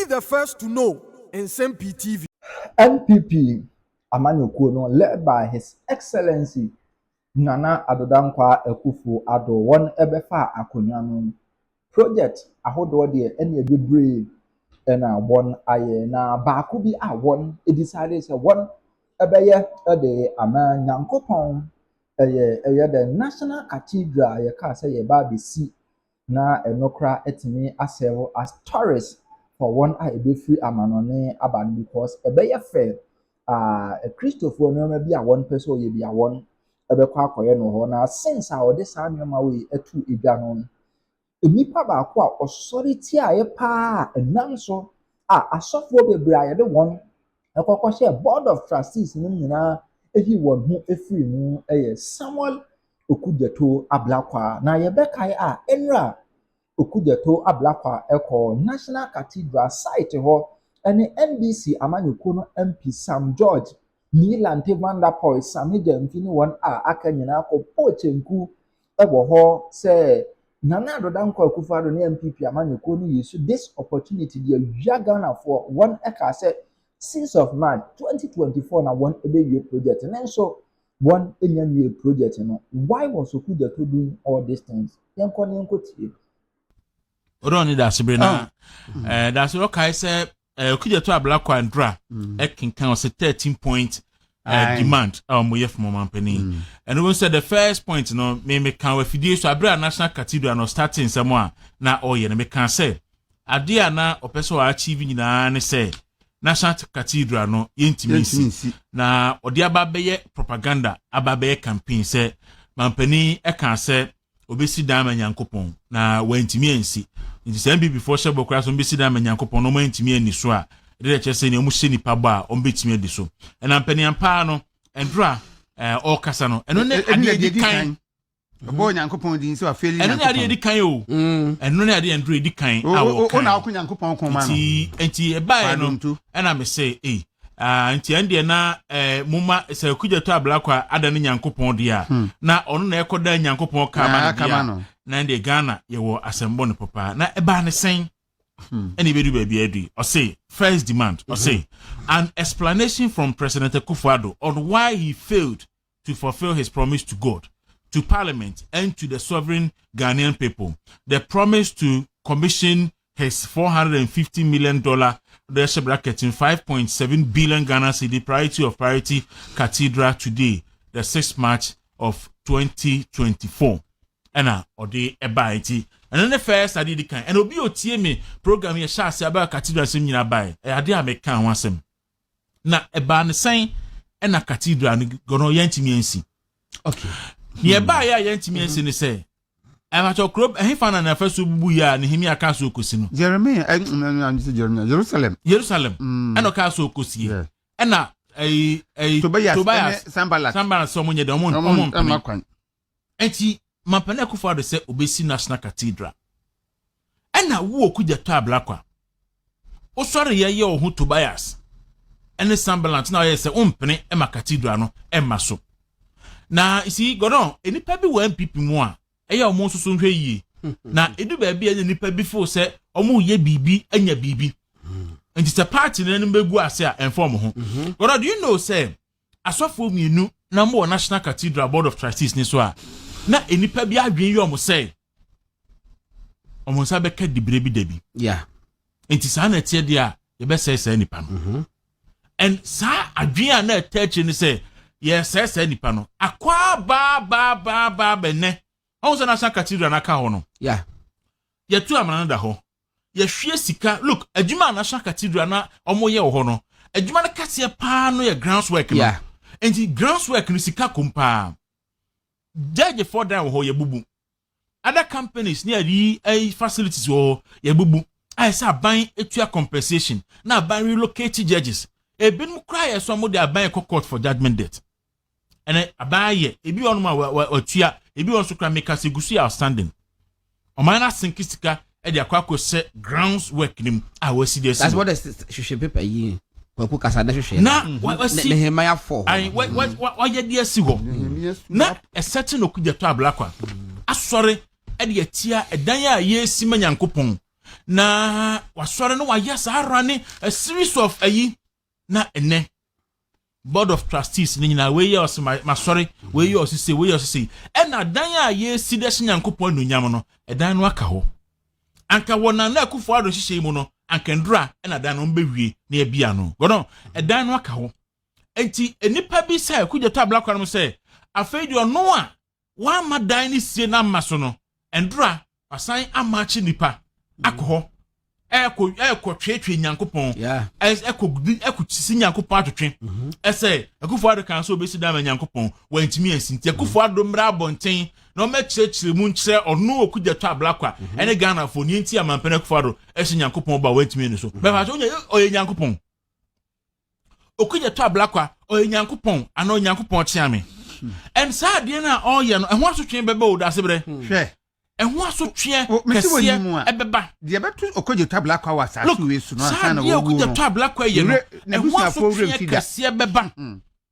the first to know. Nsem-Pii TV. NPP Amanyɔkuo no led by His Excellency Nana Adodankwa Akufo-Addo wɔn ɛbɛfa akonnwa no project ahodoɔ deɛ ɛna bebree ɛna wɔn ayɛ na baako bi a wɔn decide sɛ wɔn ɛbɛyɛ ɛde ama Nyankopɔn ɛyɛ the National Cathedral yɛka sɛ yɛba abɛsi na ɛnokora ɛtumi asɛw as tourists for one a ɛbɛfiri amanɔne aba no because ɛbɛyɛ fɛ Christopher nneɛma bi a wɔn pɛ sɛ ɔyɛ bi a wɔn ɛbɛkɔ akɔyɛ no hɔ na since a ɔde saa nneɛma wei ɛtu edwa no nipa baako a ɔsɔre tiaeɛ paa ɛnam so a asɔfoɔ bebree a yɛde wɔn ɛkɔkɔ hyɛ board of trustees no nyinaa eyi wɔn ho efiri mu ɛyɛ Samuel Okudzeto Ablakwa na yɛbɛkae a ɛnra Okudzeto Ablakwa ɛkɔ National Cathedral site hɔ ɛne NDC Amanyɔkuo no MP Sam George Milante Vanderpool Sami Jamfi ne wɔn a aka nyinaa kɔ pɔɔkyenku ɛwɔ hɔ sɛ Nana Adodankwa Akufo-Addo ne MPP Amanyɔkuo no use this opportunity deɛ wia Ghana for wɔn ɛka sɛ 6th of March 2024 na wɔn ɛbɛwie project ne nso wɔn ɛnyawie project no why was Okudzeto doing all these things yɛnkɔ ne yɛnkɔ tie Oroni that's brina that's okay say Okudzeto Ablakwa ndra ekinkan was a 13-point demand moye from mampani and we said the first point no me kan we fidie so abra National Cathedral no starting somewhere na oye na me kan say ade na opeso wa achieve nyina ne say National Cathedral no yentimi na ode ababeye propaganda ababeye campaign say mampani e kan say obesi dan Nyankopɔn na wantimi ansi nti sɛ mbi before shebo kra so obesi dan Nyankopɔn no wantimi ani so a de kyɛ sɛ ne mu hye nipa ba a ombetimi adi so ɛna mpanian pa no endra ɔkasa no ɛno ne ade di kan bo Nyankopɔn din so afeli ɛno ne ade di kan o ɛno ne ade endra di kan a wo o na akɔ Nyankopɔn kɔma no nti ɛbae no ɛna me sɛ nti ande na muma sɛ Okudzeto Ablakwa ada ne Nyankopɔn dia na ɔno na ɛkɔda Nyankopɔn kama dia na ande Ghana yɛwɔ asɛmbɔ ne papa na ɛba ne sɛn any bedu baby edi or say first demand or say an explanation from President Akufo-Addo on why he failed to fulfill his promise to God, to Parliament, and to the sovereign Ghanaian people. The promise to commission his $450 million bracket in 5.7 billion Ghana cedi priority of priority cathedral today, the 6th March of 2024. Ena ode ebaiti and then the first I did kind and obi otie me program here share about cathedral sim nyina bai e ade a meka ho asem na eba ne sen na cathedral no gono yantimi ansi okay ne eba ya yantimi ansi ne say e ma to crop e fa na fa so bubu ya ne himi aka so okosi no Jeremiah Jerusalem eno ka so okosi na Tobias Sambalat so munye de omon enti Mampani Akufo-Addo say obesi National Cathedral. Ena wo Okudzeto Ablakwa. Osore ye ohu Tobias. Ene Sambalat na ye say ompene e ma cathedral no e ma so. Na isi godon enipa bi wa MPP mu a eye omo soso nhwe yie. Na edu ba bi enipa bi fo say omo ye bibi anya bibi. Nti se party na enu begu ase a inform ho. Godon do you know say asofo mienu na mo National Cathedral Board of Trustees ni so a na enipa bi adwen yi omo say omo sa be ka dibre bi dabi enti sa na tie dia ye be say nipa no and sa adwen na attach ni say ye say nipa no akwa ba benne on so National Cathedral na ka ho no ye tu amana da ho ye hwie sika look adwuma National Cathedral na omo ye ho no adwuma na kase pa no ye grounds work no enti grounds work no sika kompa Judge for down ho ye bubu. Other companies near the facilities ho ye bubu. I say buying etua compensation. Now buying relocate judges. E bin cry so mo dey buying court for judgment debt. And buy ye e bi on ma otua e bi on so kra make asigusu outstanding. O man na sinkisika e dey akwa se grounds work nim a we see this. That's what the paper yi. Na what see Nehemiah 4. What ye dey see ho. Na a certain Okudzeto Ablakwa. Asore e dey tia edan a ye si Nyankopɔn. na wasɔre no wayɛ saa rane a series of ayi na ene board of trustees ni nyina we yɛ ɔse masɔre we yɛ ɔsese ɛna dan a yɛ si de nyankopɔn no nyam no ɛdan no aka hɔ anka wona na akufo ado hyehyɛ mu no anka ndura ɛna dan no mbewie na ebia no godo ɛdan no aka hɔ enti enipa bi sɛ Okudzeto ablakwa no sɛ afei de ɔno a wa ma dan ni sie na ma so no ndura asan amachi nipa akɔ hɔ twetwe nyankopɔn ɛkɔ nyankopɔn atwetwe ɛsɛ akufo ado kan so obesi dan ma nyankopɔn wantimi asinti akufo ado mra abɔnten na ɔmɛkyerɛkyerɛ mu nkyerɛ ɔno Okudzeto ablakwa ɛne Ghana fo ni nti amampɛ akufo ado ɛhyɛ nyankopɔn ba wantimi ne so bɛfa so ɔyɛ nyankopɔn Okudzeto ablakwa ɔyɛ nyankopɔn ana nyankopɔn kyea and saa deɛ na ɔyɛ no ɛho asotwe bɛbɛ o da sebrɛ hwɛ ɛho asotwe kɛseɛ ɛbɛba deɛ bɛto Okudzeto ablakwa wa saa so we su no ansa na wo Okudzeto ablakwa yɛ no ɛho asotwe kɛseɛ bɛba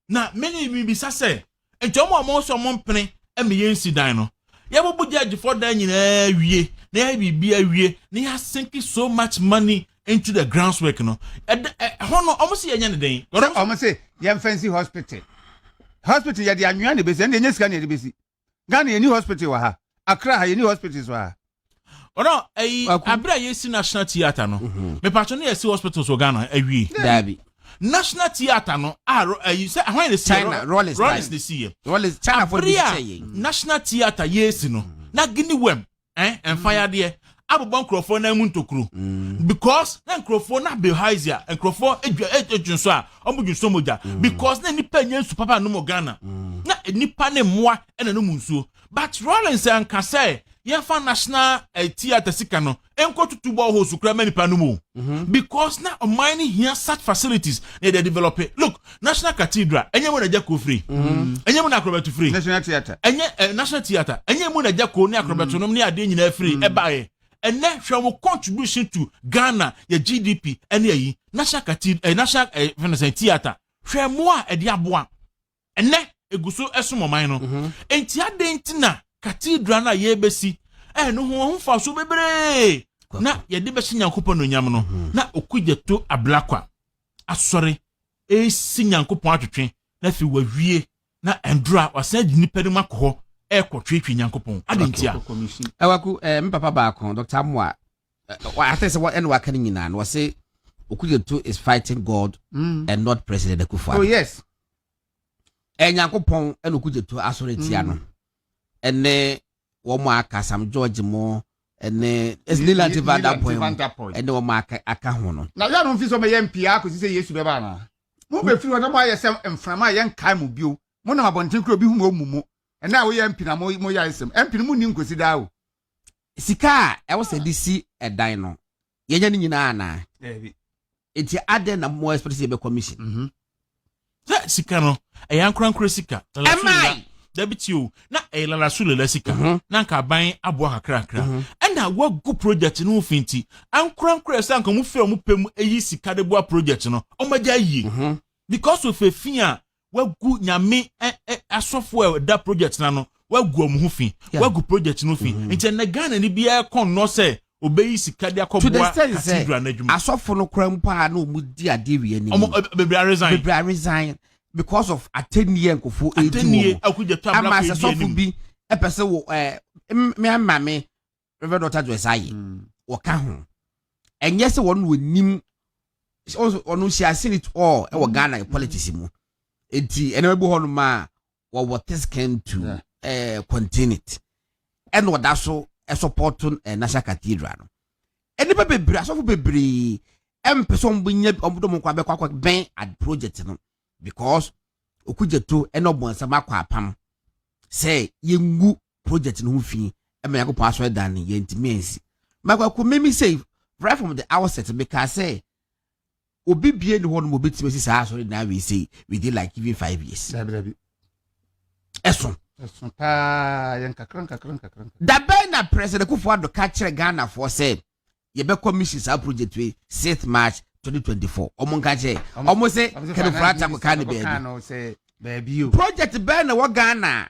na many bi bisa sɛ nti ɔmo so ɔmo mpene ɛme yɛnsi dan no yɛbɔbɔ judge for dan nyinaa wie na yɛ bibi awie na yɛ sink so much money into the groundwork no ɛhɔ no ɔmo se yɛnya ne den ɔmo se yɛn fancy hospital yɛ de anwea ne besi ɛnde nyesika ne de besi Ghana yɛ ni hospital wa ha Accra ha yɛ ni hospitals wa ha ɔno abira yɛ si National Theatre no me patcho no yɛ si hospitals wɔ Ghana awie dabi National Theatre no you say ahwan ne China Rollins ne see Rollins China for the National Theatre yɛ si no na gini wem fire there abobon nkrofo na mu ntokuru because na nkrofo na behaizia nkrofo edwunso a omudwunso moja because na nipa nyansu papa no mo Ghana na nipa ne moa na no munsuo but Rollins anka say ye fa National Theatre sika no enko tutubo ho sukura manipa no mu because na omine here such facilities na they develop it. Look, National Cathedral enye mo na jako free enye mo na acrobat free National Theatre enye National Theatre enye mo na jako ni acrobat no ni ade nyina free ebae and then from contribution to Ghana your GDP and ye National Cathedral National Theatre hwe mo a ede aboa and then eguso esomo man no enti ade ntina Cathedral na ye besi no ho fa so bebre na ye de besi nyankopon no nyam no na Okudzeto ablakwa asori si nyankopon atwetwe na fi wawie na endura wasan di nipa de makọ twetwe nyankopon adentia ewaku mpapa baako Dr. Amwa I think what and waka nyina no say Okudzeto is fighting God and not President Akufo. Oh yes. Nyankopon and Okudzeto asori tia no ene wo mo aka Sam George mo ene Leland at that point ene wo mo aka ho no na ya no fi so me Nsem-Pii akosi se Yesu beba na mo be firi na mo ayesem mframa yen kai mo bio mo na abonten kro bi hu mo mumu ena wo Nsem-Pii na mo ya Nsem Nsem-Pii mu ni nkosi da o sika e wo se disi edan no yenya ni nyina na enti ade na mo expect be commission sika no e yankran sika Debitio na elala sulela sika na nka ban abo kakrakra na wagu project no finti ankran sanka mu fe mu pem eyi sika de boa project no omaja yi because of efia wagu nyame asofo da project na no wagu omu fin wagu project no fin nti na Ghana ni bia kon no se obeyi sika de akọboa Cathedral na dwuma asofo no krampa na omu di ade wie ni bebre resign because of atenie nkofo edu Okudzeto ablakwa ama asofo bi epese wo me amame Reverend Dr. Joyce wo ka ho enye se won wonim onu sia senate all e wo Ghana politics mu enti ene webu ho no ma wo scan to contain it and what that so support National Cathedral no ene bebre asofo bebre empese ombunya omdo mo kwa be kwa ben ad project no because Okudzeto enobonsa makwa apam say yengu project no fi e me yakopon aso dan ye ntimiensi makwa ko memi say right from the outset because say obi bie ni ho no obetime si sa aso na we say we did like even 5 years eso pa yen kakran da ben na President Akufo Addo ka kire Ghana for say ye be commission sa project we 6th March 2024 omonka che omo se kenu frata ko kan baby project ben na wo Ghana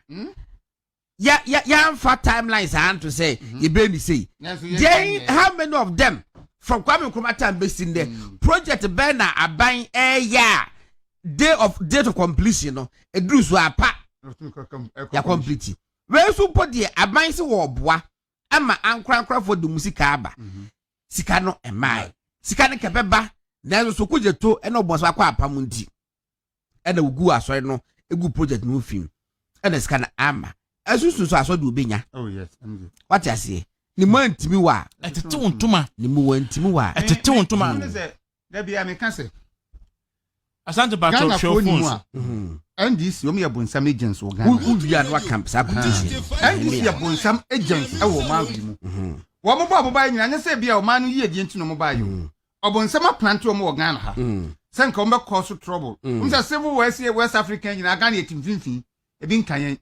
ya fa timelines and to say ye be ni say how many of them from Kwame Nkrumah time based in there project ben na aban date of completion no eduru so apa ya complete we so podi aban se wo boa ama ankran for the music aba sika no emai sika ne kebeba na so Okudzeto e no boso akwa apam nti e na ugu asori no egu project no film e na sika na ama asusu so asori obenya oh yes what you say ni man ntimi wa etete wontuma ni mu wa ntimi wa etete wontuma da bia me ka se asante patrol show phones NDC o me ya bonsam agents o Ghana who bia no camp sa competition NDC ya bonsam agents e wo ma wi mu wo mo ba nyina nya se bia o ma no yie die ntino mo ba yo obonsam plant o mo Ghana ha se nka o be cause trouble umsa civil West African nyina Ghana etimfinfin e bi nkan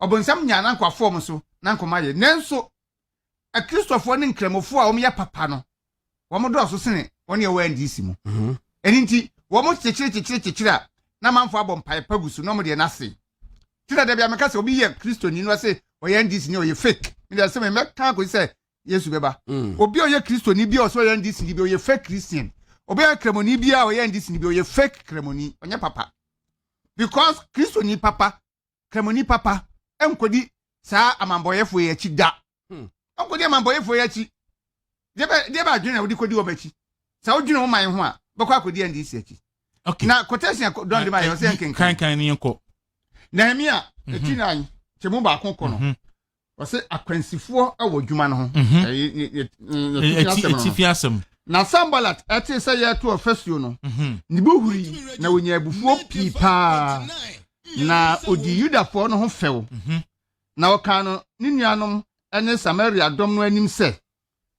obonsam nya na nkwa form so na nkoma ye nenso a Christopher ne nkramofo a o me ya papa no wo mo do so sene woni e wa NDC mu eninti wo mo chechire na manfo abom pai pagusu no mo de na se tira da bia meka se obi ye Kristoni no se o ye NDC ni o ye fake me de se me meka ko se Yesu beba obi o ye Kristoni bi o so ye NDC ni bi o ye fake Christian obi ye kremoni bi a o ye NDC ni bi o ye fake kremoni onye papa because Kristoni papa kremoni papa enkodi sa amamboyefo ye chi da enkodi amamboyefo ye chi de ba adwene odi kodi obachi sa odwene wo man ho a bakwa kodi NDC achi okay na quotation don de my say kan ni nko Nehemia etinai chemu ba konko no o se akwansifo awo dwuma no ho etifiasem na Sambalat eti say ya to ofasuo no ni buhuri na wonya abufuo pipa na odi Yudafo no ho few na oka no ni nuanom ene Samaria dom no anim se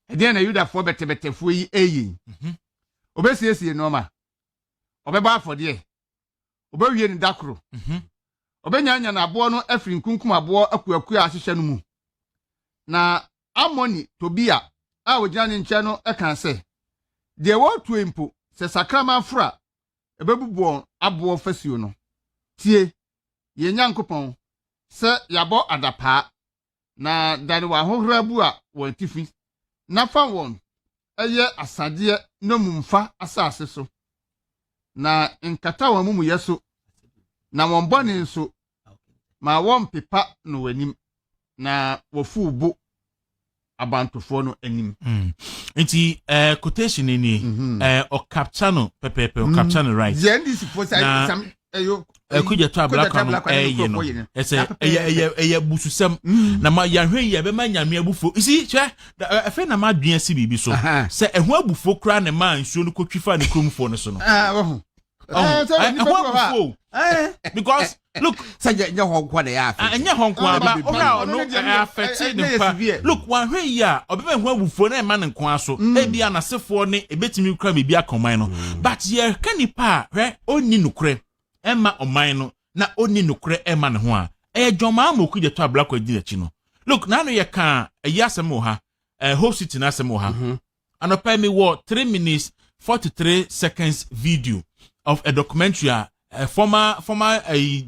ede na Yudafo betebetefo yi eyi obesiesie no ma obeba afode obewie ni dakro obenya na abo no afiri nkunkum abo akuaku ahihye no mu na Amoni Tobia a ogina ne nche no eka se de wo tuempo se sakrama fra ebebubu abo fasuo no tie ye nyankopon se yabo adapa na dane wa hohra bu a won tifi na fa won eye asade no mumfa asase so na nkata wa mumu yeso na won bone nso ma won pepa no wanim na wofu bu abantofo no anim nti quotation ni o capture no pepepe o capture no right NDC for some Okudzeto ablakwa ye no ese eye bususem na ma yahwe ye be ma nyame abufo isi hwe afa na ma dwen si bibi so se eho abufo kra ne ma nsuo no kotwifa ne kromfo no so no because look say nya honkwa na ya afa nya honkwa ba ora no affect ne pa look wan hwe ya obebe ho abufo na ma ne nko aso ebia na sefo ne ebetimi kra me bia koman no but ye kanipa hwe onni nukre Emma omaino na oni nukre Emma ne ho a joma ma Okudzeto ablakwa di achi no look na no ye ka yasem wo ha whole city na asem wo ha anopa me wo 3 minutes 43 seconds video of a documentary former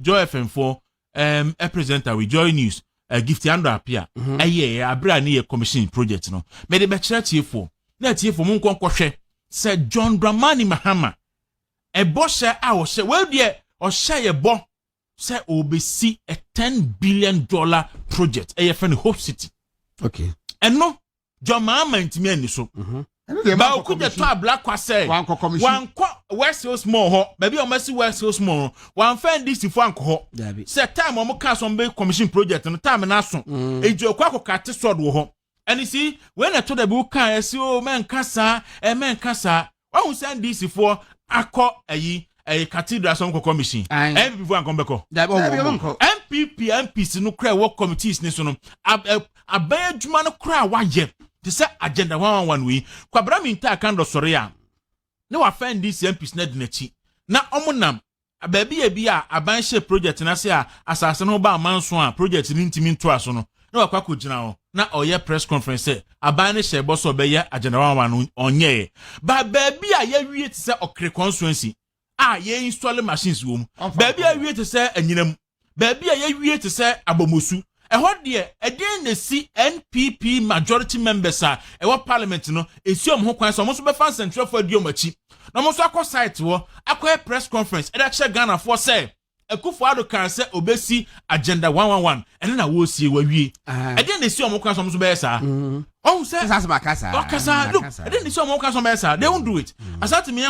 Joy FM4 a presenter with Joy News gift ando apia abra ne ye commission project no me de be kire tiefo na tiefo mun konkwohwe se John Dramani Mahama eboshe a wo she we de o she ye bo se obesi a $10 billion project friend Hope City okay and no John Mahama ntimi ani so ba Okudzeto ablakwa say wan West Hills Mall ho baby o masi West Hills Mall wan fan this for anko ho say time o mo ka so be commission project no time na so eju okwa kokate so do ho and you see when I told the book can see o men kasa wan send this for akọ a cathedral some commission MPP for ankombeko MPs no cry work committees ni so no abaya djuma no cry wa ye te say agenda 111 we kwabra mi nta kan do sore a ne wa find these MPs na dinachi na omunam abaabi e bi a aban she project na say a asase no ba amanso a project ni ntimi nto aso no na wakwa kogina ho na oye press conference aban ne she boso be ye agenda 111 onye ba baabi a ye wie te say okre constituency ye install machines wo mu baabi a wie te say anyinam baabi a ye wie te say abomosu hot dear, again they see NPP majority members are a parliament no, assume who can almost be fan central for Diomachi. No most aqua site war, aqua press conference, and actually Ghana for say. A Kufuado can say obesi agenda 111 and then I will see where we again they see on Mokas on Besa. Oh, sir, that's my casa. Look, and then they saw Mokas on Besa. They won't do it. I said to me,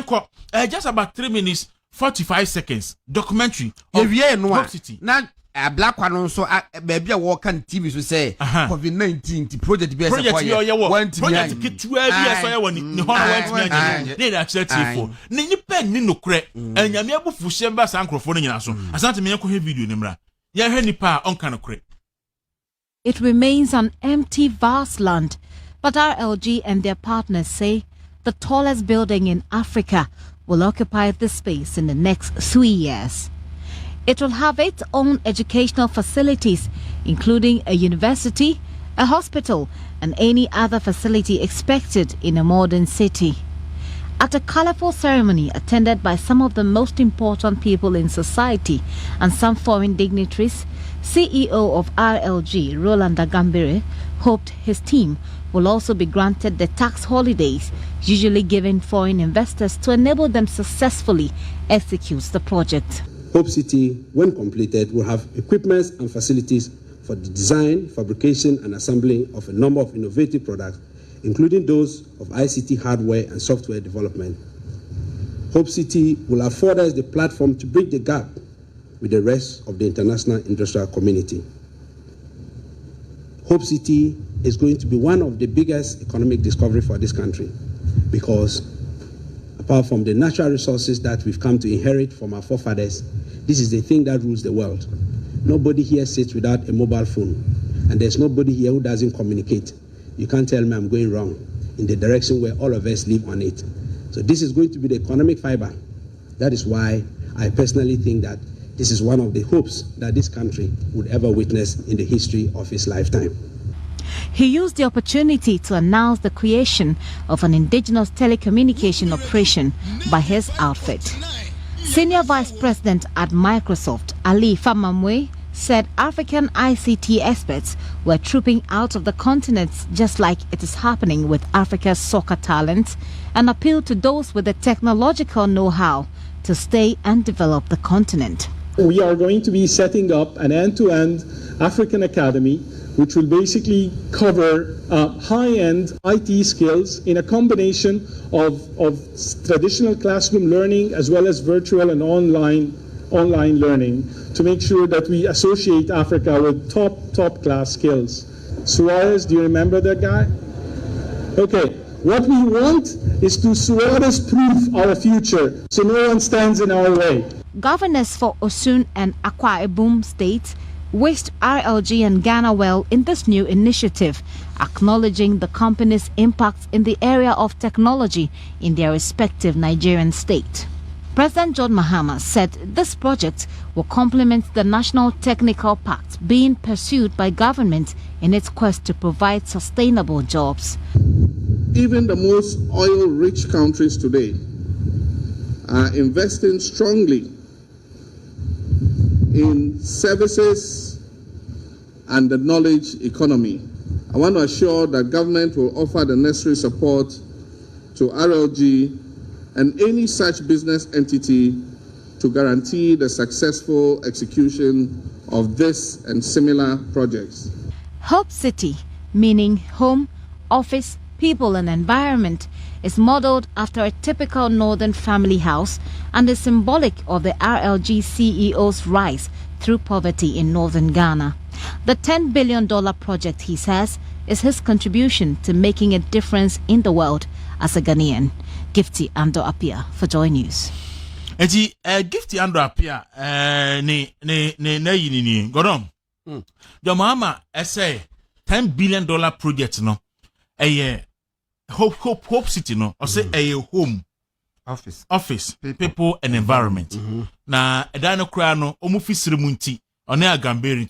just about 3 minutes, 45 seconds documentary of York City. Now, a black one so maybe a walk on TV to say COVID-19 the project be project kit 12 years so when ni hono went me dey actually for ni pen ni no kre anyame abufu shemba sankrofo no nyina so asante me yakọ video ni mra ya hwe nipa on kan kre. It remains an empty vast land, but RLG and their partners say the tallest building in Africa will occupy this space in the next 3 years. It will have its own educational facilities, including a university, a hospital, and any other facility expected in a modern city. At a colorful ceremony attended by some of the most important people in society and some foreign dignitaries, CEO of RLG, Roland Agambere, hoped his team will also be granted the tax holidays usually given foreign investors to enable them successfully execute the project. Hope City, when completed, will have equipments and facilities for the design, fabrication, and assembling of a number of innovative products, including those of ICT hardware and software development. Hope City will afford us the platform to bridge the gap with the rest of the international industrial community. Hope City is going to be one of the biggest economic discoveries for this country because apart from the natural resources that we've come to inherit from our forefathers, this is the thing that rules the world. Nobody here sits without a mobile phone, and there's nobody here who doesn't communicate. You can't tell me I'm going wrong in the direction where all of us live on it. So this is going to be the economic fiber. That is why I personally think that this is one of the hopes that this country would ever witness in the history of its lifetime. He used the opportunity to announce the creation of an indigenous telecommunication operation by his outfit. Senior Vice President at Microsoft, Ali Famamwe, said African ICT experts were trooping out of the continent just like it is happening with Africa's soccer talents, and appealed to those with the technological know-how to stay and develop the continent. We are going to be setting up an end-to-end African academy which will basically cover high-end IT skills in a combination of traditional classroom learning as well as virtual and online learning to make sure that we associate Africa with top class skills. Suarez, do you remember that guy? Okay, what we want is to Suarez-proof our future so no one stands in our way. Governors for Osun and Akwa Ibom states wished RLG and Ghana well in this new initiative, acknowledging the company's impact in the area of technology in their respective Nigerian state. President John Mahama said this project will complement the National Technical Pact being pursued by government in its quest to provide sustainable jobs. Even the most oil-rich countries today are investing strongly in services and the knowledge economy. I want to assure that government will offer the necessary support to RLG and any such business entity to guarantee the successful execution of this and similar projects. Hope City, meaning home, office, people and environment, is modeled after a typical northern family house and is symbolic of the RLG CEO's rise through poverty in northern Ghana. The $10 billion project, he says, is his contribution to making a difference in the world as a Ghanaian. Gifty Ando Apia for Joy News. Gifty Ando Apia ne Godom. The mama say $10 billion project no. Hope City no or say a home office people and environment na edano kra no omufisiri munti one agamberi